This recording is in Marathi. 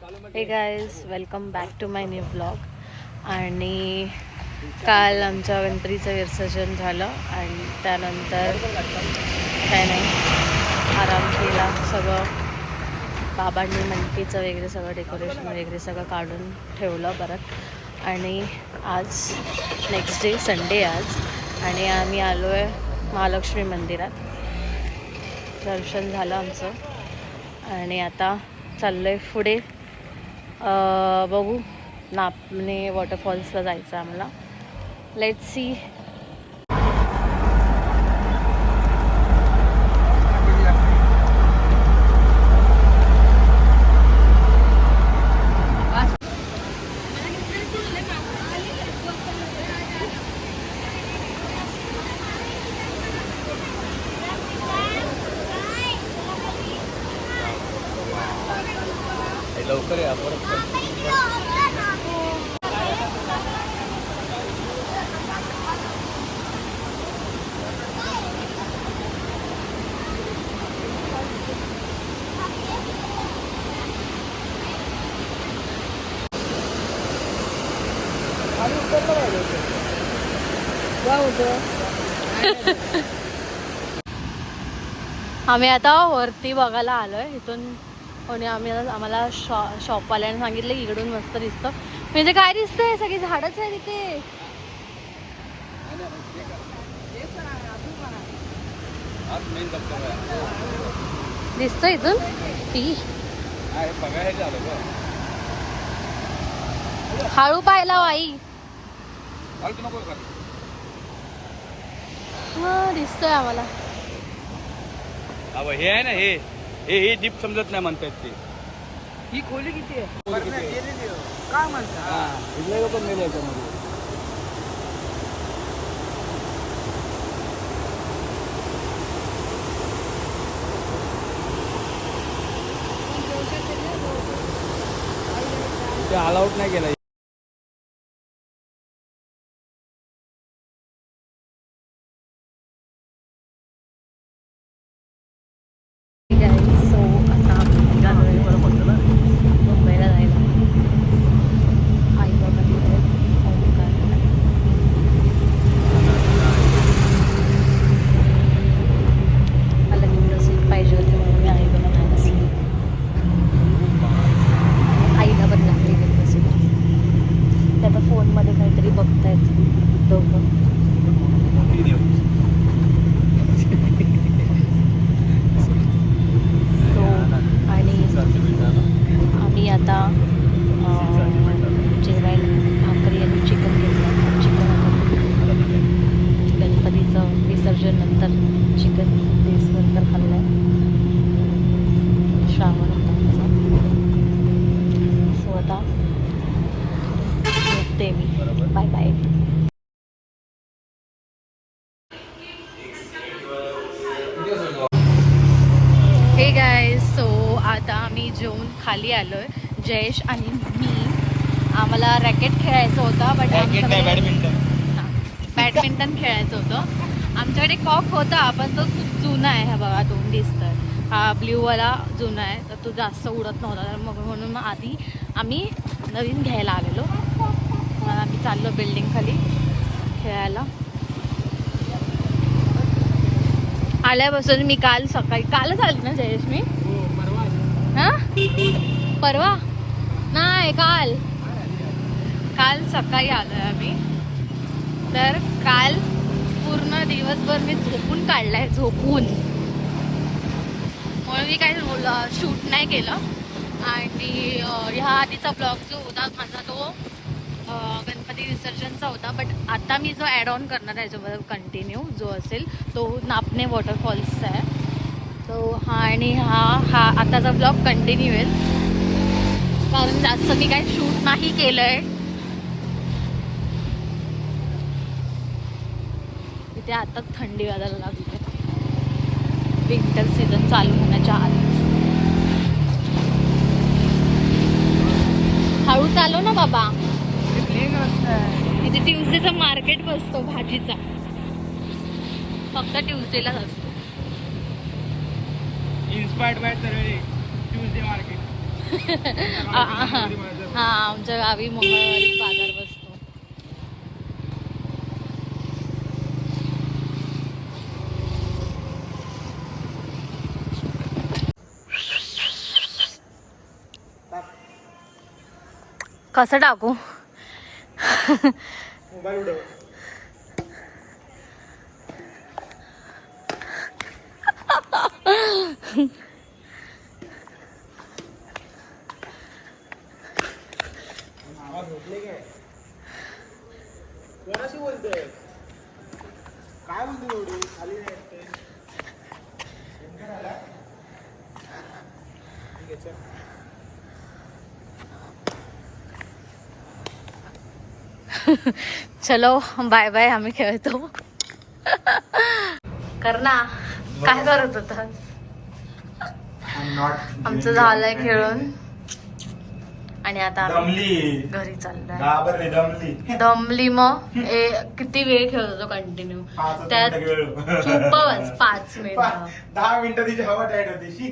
हे guys, welcome back to my new blog. आणि काल आमच्या गणपतीचं विसर्जन झालं आणि त्यानंतर काय नाही, आराम केला. सगळं बाबांनी मनकीचं वगैरे सगळं डेकोरेशन वगैरे सगळं काढून ठेवलं परत. आणि आज नेक्स्ट डे संडे आज, आणि आम्ही आलो आहे महालक्ष्मी मंदिरात. दर्शन झालं आमचं आणि आता चाललो आहे पुढे. बघू, नापणे वॉटरफॉल्सला जायचं आम्हाला. Let's see. लवकर या परत. आम्ही आता वरती बघायला आलोय इथून. आणि आम्हाला शॉपवाल्याने सांगितलं की इकडून मस्त दिसतं. म्हणजे काय दिसतंय, सगळी झाडच आहे तिथे. दिसतं इथून हळू पाहिला आई. हा दिसतोय आम्हाला. हे आहे ना, हे डीप समजत नाही म्हणतात ते. ही खोली किती आहे काय म्हणतात? इथले लोक मेले याच्यामध्ये. ते अलाउड नाही केलं. मुंबईला जायला. आई बाबा तिथे मला विंडो सीट पाहिजे होती म्हणून मी आई बाबा नाही बसली. आईला पण लागली विंडो सीट. ते आता फोनमध्ये काहीतरी बघतायत दोघं. आम्ही आता जेवायला भाकरी आणि चिकन घेतलं. चिकन गणपतीचं विसर्जन नंतर चिकन दिवस नंतर खाल्लं आहे. श्रावण होता आमचा. सो आता भेटते मी. Bye bye. Hey guys, so आता आम्ही जेवून खाली आलो आहे. जयेश आणि मी. आम्हाला रॅकेट खेळायचं होतं, बट बॅडमिंटन खेळायचं होतं. आमच्याकडे कॉक होता, पण तो खूप जुना आहे. हा बघा, दोन दिसतोय. हा ब्ल्यूवाला जुना आहे, तर तो जास्त उडत नव्हता. तर म्हणून आधी आम्ही नवीन घ्यायला आलेलो. मग आम्ही चाललो बिल्डिंग खाली खेळायला. आल्यापासून मी कालच आली ना जयेश मी. हां, परवा नाही, काल सकाळी आलो आहे आम्ही. तर काल पूर्ण दिवसभर मी झोपून काढलाय, झोपून. म्हणून मी काही शूट नाही केलं. आणि ह्या आधीचा ब्लॉग जो होता माझा तो गणपती विसर्जनचा होता. बट आता मी जो ॲड ऑन करणार आहे याच्याबद्दल कंटिन्यू जो असेल तो नापणे वॉटरफॉल्सचा आहे. तो आणि हा आताचा ब्लॉग कंटिन्यू होईल, कारण जास्त मी काही शूट नाही केलं आहे. इथे आता थंडी वाजायला लागली. विंटर सीझन चालू होण्याच्या आधी. हळू चालू ना बाबा. इथे ट्यूसडेचा मार्केट बसतो भाजीचा. फक्त ट्यूसडेलाच असतो. Inspired by Tarale Tuesday market. हा आमच्या गावी मंगळवारी बाजार बसतो. कसं टाकू? कोणाशी बोलतोय? काय बोलतो एवढी खाली नाही येते. चलो बाय बाय, आम्ही खेळतो. करना काय करत होतास? आमचं झालंय खेळून आणि आता आम्ही घरी चाललोय. दमली मग किती वेळ खेळत होतो कंटिन्यू. त्यात चुप बस 5 मिनिट. 10 मिनिटं तिची हवा टाईट होती.